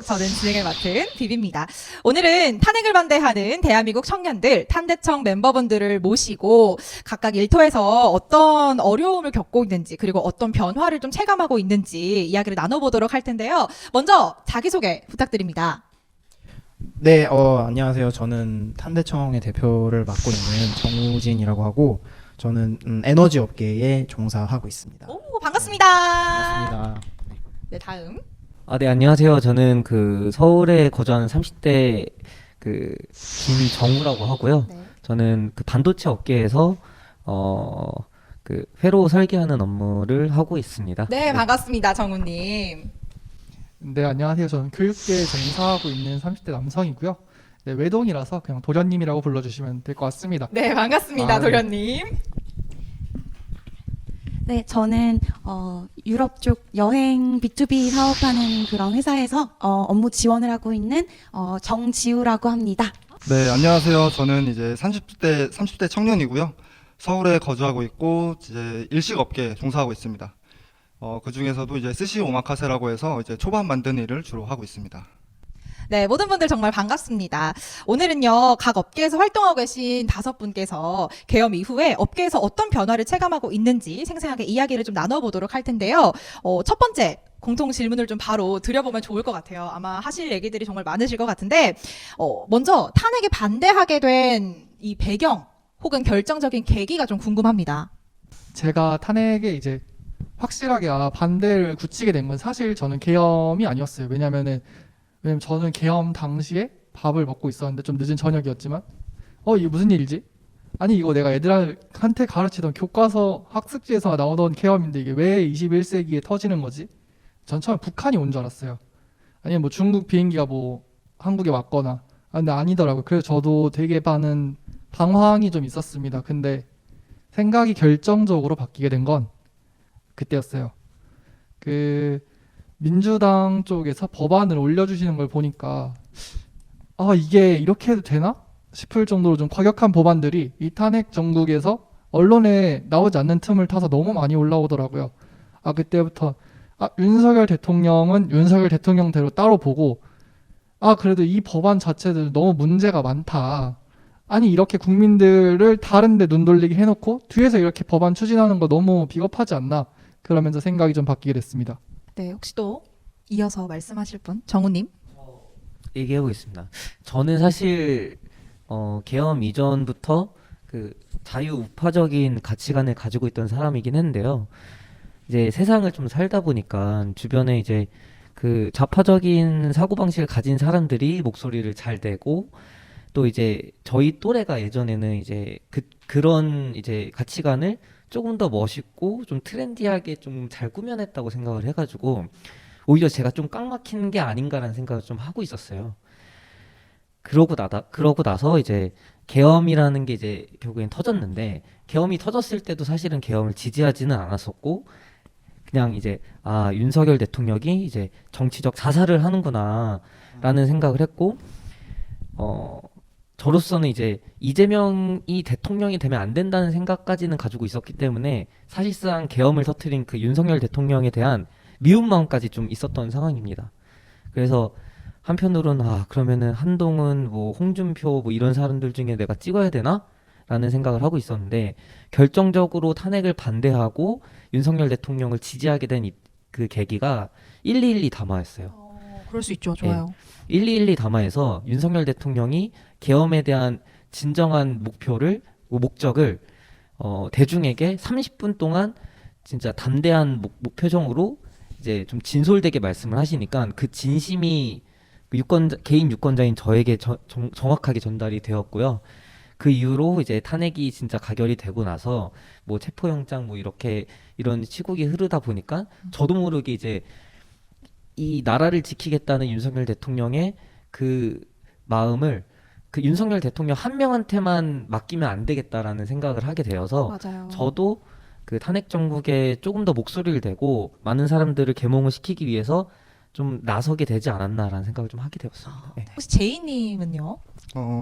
저는 진행을 맡은 비비입니다. 오늘은 탄핵을 반대하는 대한민국 청년들, 탄대청 멤버분들을 모시고 각각 일터에서 어떤 어려움을 겪고 있는지 그리고 어떤 변화를 좀 체감하고 있는지 이야기를 나눠보도록 할 텐데요. 먼저 자기소개 부탁드립니다. 네, 안녕하세요. 저는 탄대청의 대표를 맡고 있는 정우진이라고 하고, 저는 에너지 업계에 종사하고 있습니다. 오, 반갑습니다. 반갑습니다. 네, 다음. 네, 안녕하세요. 저는 서울에 거주하는 30대 김정우라고 하고요. 네. 저는 반도체 업계에서 회로 설계하는 업무를 하고 있습니다. 네, 반갑습니다. 정우님. 네, 안녕하세요. 저는 교육계에 종사하고 있는 30대 남성이고요. 네, 외동이라서 그냥 도련님이라고 불러주시면 될 것 같습니다. 네, 반갑습니다. 아, 네. 도련님. 네, 저는 유럽 쪽 여행 B2B 사업하는 그런 회사에서 업무 지원을 하고 있는 정지우라고 합니다. 네, 안녕하세요. 저는 이제 30대 청년이고요. 서울에 거주하고 있고 이제 일식 업계에 종사하고 있습니다. 그 중에서도 이제 스시 오마카세라고 해서 이제 초밥 만드는 일을 주로 하고 있습니다. 네, 모든 분들 정말 반갑습니다. 오늘은요, 각 업계에서 활동하고 계신 5분께서 계엄 이후에 업계에서 어떤 변화를 체감하고 있는지 생생하게 이야기를 좀 나눠보도록 할 텐데요. 첫 번째, 공통 질문을 좀 바로 드려보면 좋을 것 같아요. 아마 하실 얘기들이 정말 많으실 것 같은데, 먼저 탄핵에 반대하게 된 이 배경 혹은 결정적인 계기가 좀 궁금합니다. 제가 탄핵에 이제 확실하게 반대를 굳히게 된 건 사실 저는 계엄이 아니었어요. 왜냐면 저는 계엄 당시에 밥을 먹고 있었는데 좀 늦은 저녁이었지만 이게 무슨 일이지? 아니 이거 내가 애들한테 가르치던 교과서 학습지에서 나오던 계엄인데 이게 왜 21세기에 터지는 거지? 전 처음에 북한이 온 줄 알았어요. 아니면 뭐 중국 비행기가 뭐 한국에 왔거나 근데 아니더라고요. 그래서 저도 되게 많은 방황이 좀 있었습니다. 근데 생각이 결정적으로 바뀌게 된 건 그때였어요. 민주당 쪽에서 법안을 올려주시는 걸 보니까 이게 이렇게 해도 되나? 싶을 정도로 좀 과격한 법안들이 이 탄핵 정국에서 언론에 나오지 않는 틈을 타서 너무 많이 올라오더라고요. 그때부터 윤석열 대통령은 윤석열 대통령대로 따로 보고 그래도 이 법안 자체도 너무 문제가 많다. 아니 이렇게 국민들을 다른 데 눈 돌리게 해놓고 뒤에서 이렇게 법안 추진하는 거 너무 비겁하지 않나? 그러면서 생각이 좀 바뀌게 됐습니다. 네, 혹시 또 이어서 말씀하실 분? 정우님? 얘기해보겠습니다. 저는 사실 계엄 이전부터 자유우파적인 가치관을 가지고 있던 사람이긴 했는데요. 이제 세상을 좀 살다 보니까 주변에 이제 좌파적인 사고방식을 가진 사람들이 목소리를 잘 내고 또 이제 저희 또래가 예전에는 이제 그런 이제 가치관을 조금 더 멋있고 좀 트렌디하게 좀 잘 꾸며냈다고 생각을 해가지고 오히려 제가 좀 깡 막히는 게 아닌가라는 생각을 좀 하고 있었어요. 그러고 나서 이제 계엄이라는 게 이제 결국엔 터졌는데 계엄이 터졌을 때도 사실은 계엄을 지지하지는 않았었고 그냥 이제 윤석열 대통령이 이제 정치적 자살을 하는구나라는 생각을 했고 저로서는 이제 이재명이 대통령이 되면 안 된다는 생각까지는 가지고 있었기 때문에 사실상 계엄을 터뜨린 윤석열 대통령에 대한 미운 마음까지 좀 있었던 상황입니다. 그래서 한편으로는 그러면은 한동훈, 뭐 홍준표 뭐 이런 사람들 중에 내가 찍어야 되나? 라는 생각을 하고 있었는데 결정적으로 탄핵을 반대하고 윤석열 대통령을 지지하게 된 그 계기가 1212 담화였어요. 그럴 수 있죠. 좋아요. 1212 담화에서 윤석열 대통령이 계엄에 대한 진정한 목적을 대중에게 30분 동안 진짜 담대한 표정으로 이제 좀 진솔되게 말씀을 하시니까 그 진심이 개인 유권자인 저에게 정확하게 전달이 되었고요. 그 이후로 이제 탄핵이 진짜 가결이 되고 나서 뭐 체포영장 뭐 이런 시국이 흐르다 보니까 저도 모르게 이제 이 나라를 지키겠다는 윤석열 대통령의 그 마음을 윤석열 대통령 한 명한테만 맡기면 안 되겠다라는 생각을 하게 되어서 맞아요. 저도 탄핵 정국에 조금 더 목소리를 내고 많은 사람들을 계몽을 시키기 위해서 좀 나서게 되지 않았나라는 생각을 좀 하게 되었습니다. 네. 혹시 제이님은요?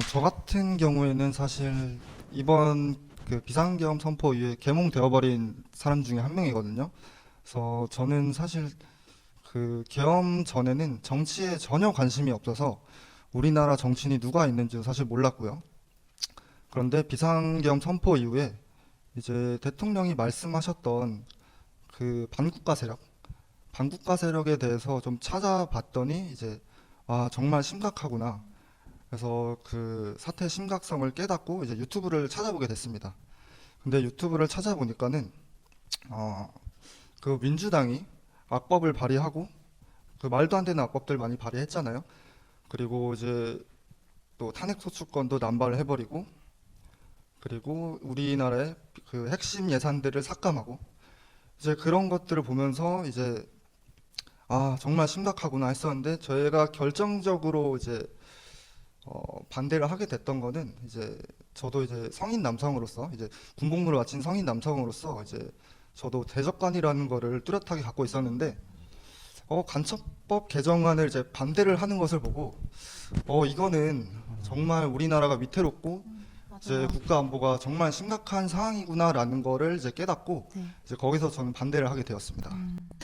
저 같은 경우에는 사실 이번 비상계엄 선포 이후에 계몽되어버린 사람 중에 한 명이거든요. 그래서 저는 사실 그 계엄 전에는 정치에 전혀 관심이 없어서 우리나라 정치인이 누가 있는지 사실 몰랐고요. 그런데 비상계엄 선포 이후에 이제 대통령이 말씀하셨던 그 반국가 세력에 대해서 좀 찾아봤더니 이제 아 정말 심각하구나. 그래서 그 사태의 심각성을 깨닫고 이제 유튜브를 찾아보게 됐습니다. 근데 유튜브를 찾아보니까는 그 민주당이 악법을 발의하고 그 말도 안 되는 악법들 많이 발의했잖아요. 그리고 이제 또 탄핵 소추권도 남발을 해버리고 그리고 우리나라의 그 핵심 예산들을 삭감하고 이제 그런 것들을 보면서 이제 아 정말 심각하구나 했었는데 저희가 결정적으로 이제 반대를 하게 됐던 거는 이제 저도 이제 성인 남성으로서 이제 군복무를 마친 성인 남성으로서 이제 저도 대적관이라는 거를 뚜렷하게 갖고 있었는데 간첩법 개정안을 이제 반대를 하는 것을 보고 이거는 정말 우리나라가 위태롭고 이제 국가 안보가 정말 심각한 상황이구나라는 거를 이제 깨닫고 네. 이제 거기서 저는 반대를 하게 되었습니다.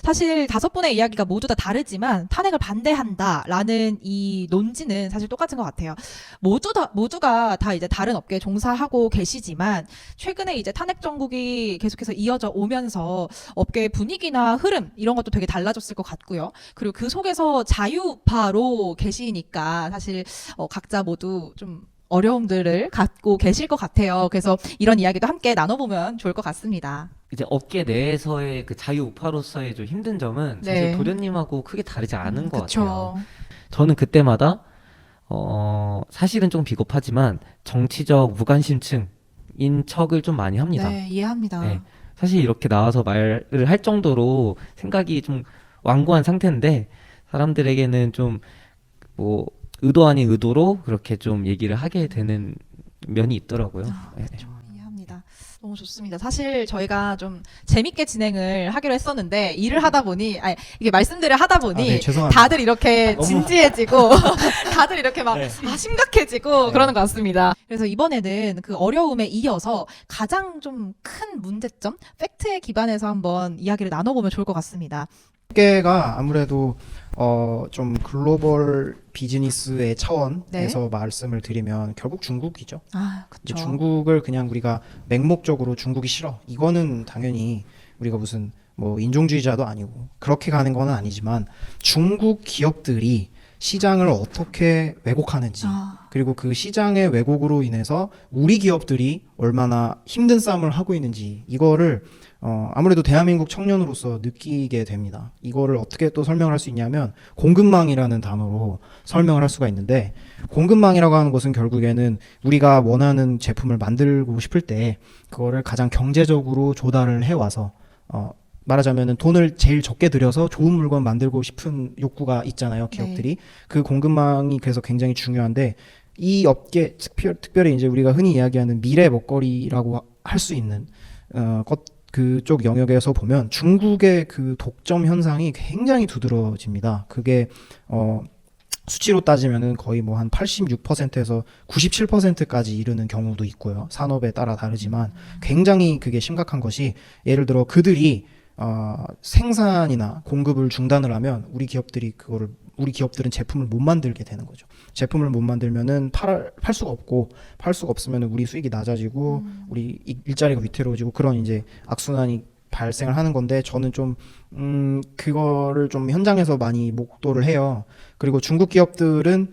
사실 5분의 이야기가 모두 다 다르지만 탄핵을 반대한다라는 이 논지는 사실 똑같은 것 같아요. 모두가 다 이제 다른 업계에 종사하고 계시지만 최근에 이제 탄핵 정국이 계속해서 이어져 오면서 업계의 분위기나 흐름 이런 것도 되게 달라졌을 것 같고요. 그리고 그 속에서 자유파로 계시니까 사실 각자 모두 좀 어려움들을 갖고 계실 것 같아요. 그래서 이런 이야기도 함께 나눠보면 좋을 것 같습니다. 이제 업계 내에서의 그 자유 우파로서의 좀 힘든 점은 네. 사실 도련님하고 크게 다르지 않은 것 같아요. 그쵸. 저는 그때마다 사실은 좀 비겁하지만 정치적 무관심층인 척을 좀 많이 합니다. 네, 이해합니다. 네. 사실 이렇게 나와서 말을 할 정도로 생각이 좀 완고한 상태인데 사람들에게는 좀 뭐 의도 아닌 의도로 그렇게 좀 얘기를 하게 되는 면이 있더라고요. 네. 이해합니다. 너무 좋습니다. 사실 저희가 좀 재밌게 진행을 하기로 했었는데 일을 하다 보니 이게 말씀들을 하다 보니 네, 죄송합니다. 다들 이렇게 너무- 진지해지고 다들 이렇게 막 네. 심각해지고 네. 그러는 것 같습니다. 그래서 이번에는 그 어려움에 이어서 가장 좀 큰 문제점, 팩트에 기반해서 한번 이야기를 나눠보면 좋을 것 같습니다. 업계가 아무래도 좀 글로벌 비즈니스의 차원에서 말씀을 드리면 결국 중국이죠. 아, 이제 그렇죠. 중국을 그냥 우리가 맹목적으로 중국이 싫어. 이거는 당연히 우리가 무슨 뭐 인종주의자도 아니고 그렇게 가는 거는 아니지만 중국 기업들이 시장을 어떻게 왜곡하는지 그리고 그 시장의 왜곡으로 인해서 우리 기업들이 얼마나 힘든 싸움을 하고 있는지 이거를 아무래도 대한민국 청년으로서 느끼게 됩니다. 이거를 어떻게 또 설명을 할 수 있냐면 공급망이라는 단어로 설명을 할 수가 있는데 공급망이라고 하는 것은 결국에는 우리가 원하는 제품을 만들고 싶을 때 그거를 가장 경제적으로 조달을 해와서 말하자면은 돈을 제일 적게 들여서 좋은 물건 만들고 싶은 욕구가 있잖아요, 기업들이. 그 공급망이 그래서 굉장히 중요한데 이 업계 특별히 이제 우리가 흔히 이야기하는 미래 먹거리라고 할 수 있는 그쪽 영역에서 보면 중국의 그 독점 현상이 굉장히 두드러집니다. 그게 수치로 따지면은 거의 뭐 한 86%에서 97%까지 이르는 경우도 있고요. 산업에 따라 다르지만 굉장히 그게 심각한 것이 예를 들어 그들이 생산이나 공급을 중단을 하면 우리 기업들은 제품을 못 만들게 되는 거죠. 제품을 못 만들면은 팔 수가 없고 팔 수가 없으면 우리 수익이 낮아지고 우리 일자리가 위태로워지고 그런 이제 악순환이 발생을 하는 건데 저는 좀 그거를 좀 현장에서 많이 목도를 해요. 그리고 중국 기업들은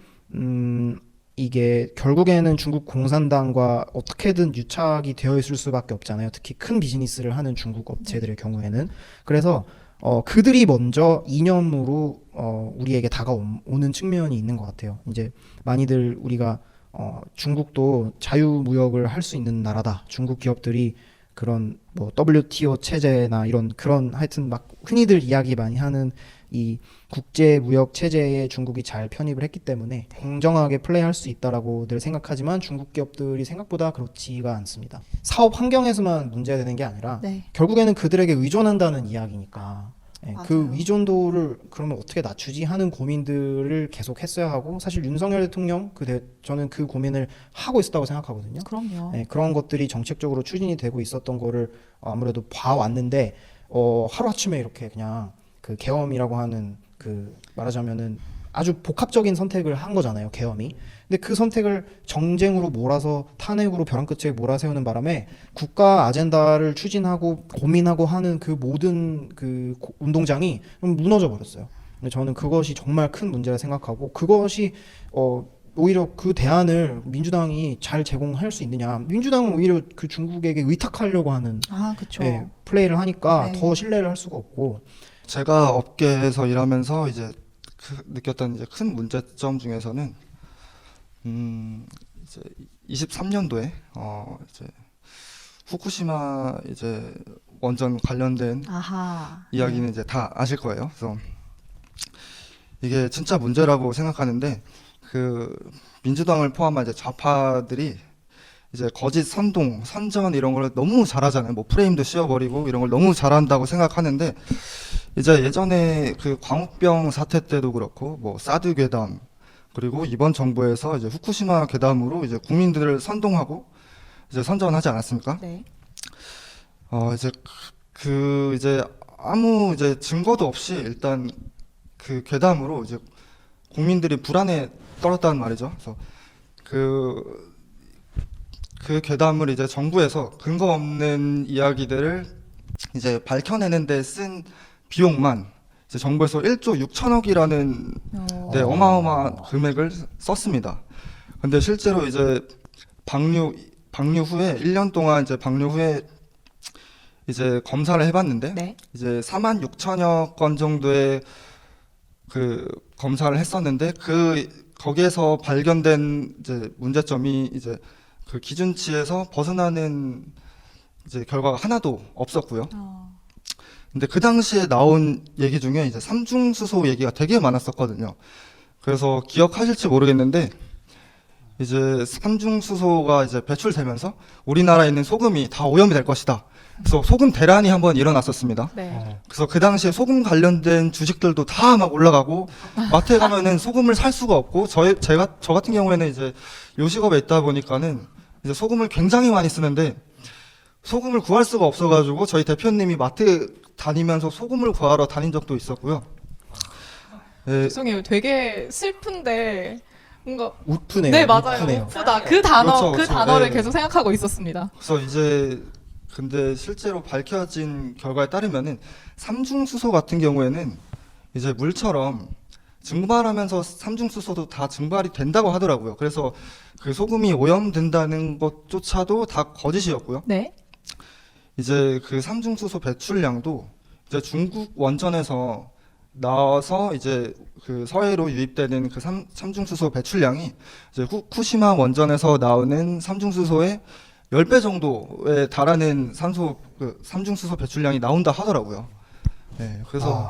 이게 결국에는 중국 공산당과 어떻게든 유착이 되어 있을 수밖에 없잖아요. 특히 큰 비즈니스를 하는 중국 업체들의 경우에는. 그래서 그들이 먼저 이념으로 우리에게 다가오는 측면이 있는 것 같아요. 이제 많이들 우리가 중국도 자유무역을 할 수 있는 나라다. 중국 기업들이 그런 뭐 WTO 체제나 이런 그런 하여튼 막 흔히들 이야기 많이 하는 이 국제 무역 체제에 중국이 잘 편입을 했기 때문에 공정하게 플레이할 수 있다라고 늘 생각하지만 중국 기업들이 생각보다 그렇지가 않습니다. 사업 환경에서만 문제되는 게 아니라 네. 결국에는 그들에게 의존한다는 이야기니까 그 맞아요. 의존도를 그러면 어떻게 낮추지 하는 고민들을 계속 했어야 하고 사실 윤석열 대통령 저는 그 고민을 하고 있었다고 생각하거든요. 그럼요. 네, 그런 것들이 정책적으로 추진이 되고 있었던 거를 아무래도 봐왔는데 하루아침에 이렇게 그냥 그 계엄이라고 하는 그 말하자면은 아주 복합적인 선택을 한 거잖아요, 계엄이. 근데 그 선택을 정쟁으로 몰아서 탄핵으로 벼랑 끝에 몰아세우는 바람에 국가 아젠다를 추진하고 고민하고 하는 그 모든 그 운동장이 무너져 버렸어요. 근데 저는 그것이 정말 큰 문제라 생각하고, 그것이 오히려 그 대안을 민주당이 잘 제공할 수 있느냐. 민주당은 오히려 그 중국에게 의탁하려고 하는 아, 그렇죠. 플레이를 하니까 네. 더 신뢰를 할 수가 없고. 제가 업계에서 일하면서 이제 느꼈던 이제 큰 문제점 중에서는 이제 23년도에 이제 후쿠시마 이제 원전 관련된 아하. 이야기는 이제 다 아실 거예요. 그래서 이게 진짜 문제라고 생각하는데, 그 민주당을 포함한 이제 좌파들이 이제 거짓 선동, 선전 이런 걸 너무 잘하잖아요. 뭐 프레임도 씌워버리고 이런 걸 너무 잘한다고 생각하는데, 이제 예전에 그 광우병 사태 때도 그렇고, 뭐 사드 괴담, 그리고 이번 정부에서 이제 후쿠시마 괴담으로 이제 국민들을 선동하고 이제 선전하지 않았습니까? 네. 이제 이제 아무 이제 증거도 없이 일단 그 괴담으로 이제 국민들이 불안에 떨었다는 말이죠. 그래서 그 괴담을 이제 정부에서 근거 없는 이야기들을 이제 밝혀내는데 쓴 비용만 이제 정부에서 1조 6천억이라는 네, 어마어마한 금액을 썼습니다. 근데 실제로 이제 방류 후에 1년 동안 이제 방류 후에 이제 검사를 해봤는데 네. 이제 4만 6천여 건 정도의 그 검사를 했었는데, 거기에서 발견된 이제 문제점이 이제 그 기준치에서 벗어나는 이제 결과가 하나도 없었고요. 근데 그 당시에 나온 얘기 중에 이제 삼중수소 얘기가 되게 많았었거든요. 그래서 기억하실지 모르겠는데, 이제 삼중수소가 이제 배출되면서 우리나라에 있는 소금이 다 오염이 될 것이다. 그래서 소금 대란이 한번 일어났었습니다. 네. 그래서 그 당시에 소금 관련된 주식들도 다 막 올라가고, 마트에 가면은 소금을 살 수가 없고, 저 같은 경우에는 이제 요식업에 있다 보니까는 이제 소금을 굉장히 많이 쓰는데 소금을 구할 수가 없어가지고 저희 대표님이 마트 다니면서 소금을 구하러 다닌 적도 있었고요. 네, 죄송해요. 되게 슬픈데 뭔가 우프네요. 네, 맞아요. 우프네요. 우프다. 그 단어, 그렇죠, 그 그렇죠. 단어를 네. 계속 생각하고 있었습니다. 그래서 이제 근데 실제로 밝혀진 결과에 따르면은 삼중수소 같은 경우에는 이제 물처럼 증발하면서 삼중수소도 다 증발이 된다고 하더라고요. 그래서 그 소금이 오염된다는 것조차도 다 거짓이었고요. 네. 이제 그 삼중수소 배출량도 이제 중국 원전에서 나와서 이제 그 서해로 유입되는 그 삼중수소 배출량이 이제 후쿠시마 원전에서 나오는 삼중수소의 10배 정도에 달하는 삼중수소 배출량이 나온다 하더라고요. 네, 그래서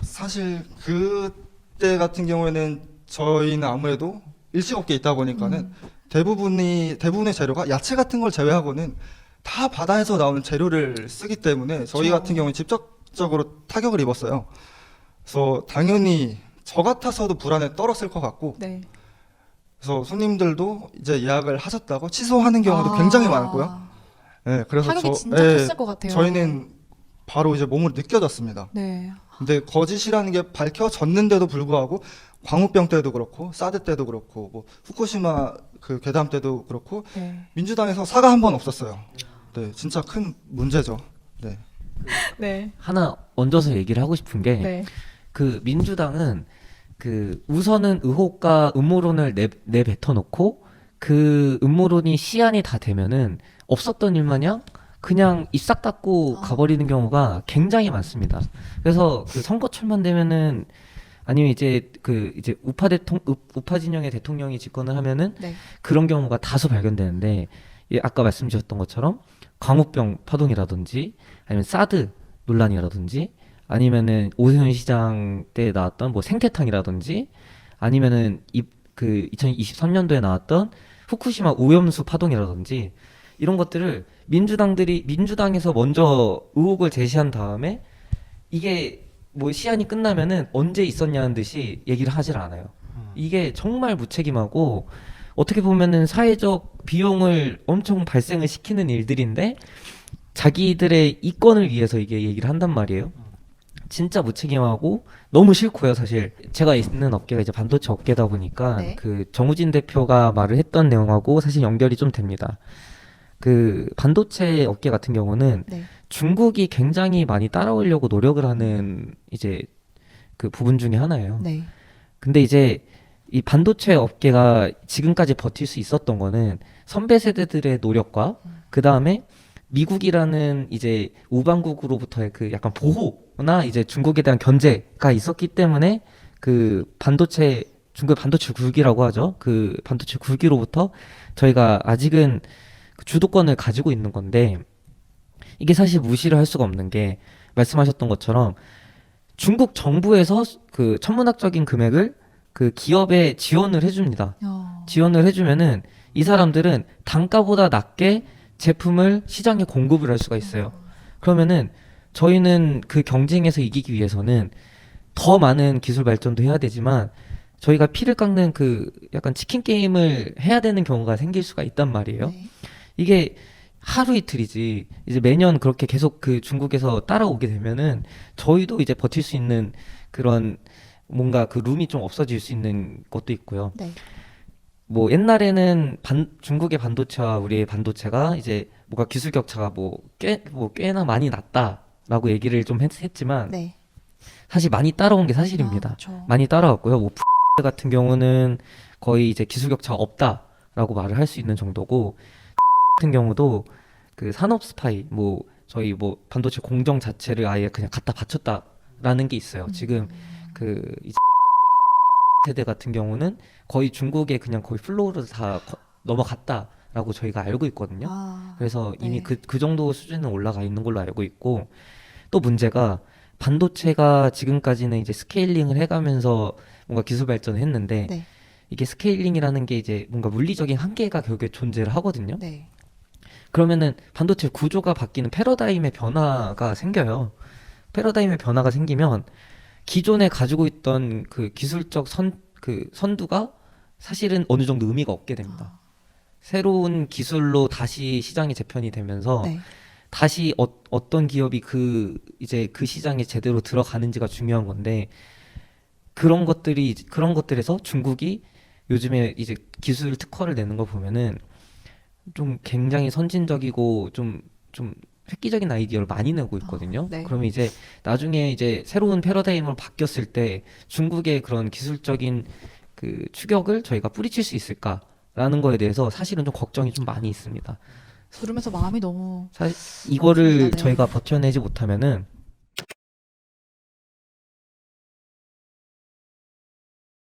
사실 그때 같은 경우에는 저희는 아무래도 일식업계에 있다 보니까는 대부분의 재료가 야채 같은 걸 제외하고는 다 바다에서 나오는 재료를 쓰기 때문에 저희 같은 경우는 직접적으로 타격을 입었어요. 그래서 당연히 저 같아서도 불안에 떨었을 것 같고, 네. 그래서 손님들도 이제 예약을 하셨다고 취소하는 경우도 굉장히 많았고요. 네, 그래서 타격이 진짜 컸을 것 같아요. 저희는 바로 이제 몸으로 느껴졌습니다. 네. 근데 거짓이라는 게 밝혀졌는데도 불구하고 광우병 때도 그렇고 사드 때도 그렇고 뭐 후쿠시마 그 괴담 때도 그렇고 네. 민주당에서 사과 한 번 없었어요. 네, 진짜 큰 문제죠. 네. 네. 하나 얹어서 얘기를 하고 싶은 게 네. 그 민주당은 그 우선은 의혹과 음모론을 내뱉어 놓고 그 음모론이 시안이 다 되면은 없었던 일 마냥 그냥 입 싹 닫고 가버리는 경우가 굉장히 많습니다. 그래서 그 선거철만 되면은 아니면 이제 이제 우파 진영의 대통령이 집권을 하면은 네. 그런 경우가 다수 발견되는데, 예, 아까 말씀 주셨던 것처럼 광우병 파동이라든지 아니면 사드 논란이라든지 아니면은 오세훈 시장 때 나왔던 뭐 생태탕이라든지 아니면은 2023년도에 나왔던 후쿠시마 오염수 파동이라든지 이런 것들을 민주당에서 먼저 의혹을 제시한 다음에 이게 뭐 시한이 끝나면은 언제 있었냐는 듯이 얘기를 하질 않아요. 이게 정말 무책임하고 어떻게 보면은 사회적 비용을 엄청 발생을 시키는 일들인데 자기들의 이권을 위해서 이게 얘기를 한단 말이에요. 진짜 무책임하고 너무 싫고요, 사실. 제가 있는 업계가 이제 반도체 업계다 보니까 네. 그 정우진 대표가 말을 했던 내용하고 사실 연결이 좀 됩니다. 그 반도체 업계 같은 경우는 네. 중국이 굉장히 많이 따라오려고 노력을 하는 이제 그 부분 중에 하나예요. 네. 근데 이제 이 반도체 업계가 지금까지 버틸 수 있었던 거는 선배 세대들의 노력과 그 다음에 미국이라는 이제 우방국으로부터의 그 약간 보호나 이제 중국에 대한 견제가 있었기 때문에 그 반도체 중국 반도체 굴기라고 하죠. 그 반도체 굴기로부터 저희가 아직은 그 주도권을 가지고 있는 건데 이게 사실 무시를 할 수가 없는 게 말씀하셨던 것처럼 중국 정부에서 그 천문학적인 금액을 그 기업에 지원을 해줍니다. 지원을 해주면은 이 사람들은 단가보다 낮게 제품을 시장에 공급을 할 수가 있어요. 그러면은 저희는 그 경쟁에서 이기기 위해서는 더 많은 기술 발전도 해야 되지만 저희가 피를 깎는 그 약간 치킨 게임을 해야 되는 경우가 생길 수가 있단 말이에요. 네. 이게 하루 이틀이지 이제 매년 그렇게 계속 그 중국에서 따라오게 되면은 저희도 이제 버틸 수 있는 그런 뭔가 그 룸이 좀 없어질 수 있는 것도 있고요. 네. 뭐 옛날에는 중국의 반도체와 우리의 반도체가 이제 뭔가 기술 격차가 꽤나 많이 났다라고 얘기를 좀 했지만 네. 사실 많이 따라온 게 사실입니다. 그렇죠. 많이 따라왔고요. 뭐 같은 경우는 거의 이제 기술 격차가 없다라고 말을 할 수 있는 정도고 같은 경우도 그 산업 스파이 뭐 저희 뭐 반도체 공정 자체를 아예 그냥 갖다 바쳤다라는 게 있어요. 지금 그 이제 세대 같은 경우는 거의 중국에 그냥 거의 플로우로 다 넘어갔다라고 저희가 알고 있거든요. 그래서 이미 네. 그 정도 수준은 올라가 있는 걸로 알고 있고 또 문제가 반도체가 지금까지는 이제 스케일링을 해가면서 뭔가 기술 발전을 했는데 네. 이게 스케일링이라는 게 이제 뭔가 물리적인 한계가 결국에 존재를 하거든요. 네. 그러면은 반도체 구조가 바뀌는 패러다임의 변화가 생겨요. 패러다임의 변화가 생기면 기존에 가지고 있던 그 기술적 그 선두가 사실은 어느 정도 의미가 없게 됩니다. 새로운 기술로 다시 시장이 재편이 되면서 네. 다시 어떤 기업이 이제 그 시장에 제대로 들어가는지가 중요한 건데 그런 것들에서 중국이 요즘에 이제 기술 특허를 내는 걸 보면은 좀 굉장히 선진적이고 좀 획기적인 아이디어를 많이 내고 있거든요. 네. 그러면 이제 나중에 이제 새로운 패러다임으로 바뀌었을 때 중국의 그런 기술적인 그 추격을 저희가 뿌리칠 수 있을까라는 거에 대해서 사실은 좀 걱정이 좀 많이 있습니다. 들으면서 마음이 너무 사실 이거를 네. 저희가 버텨내지 못하면은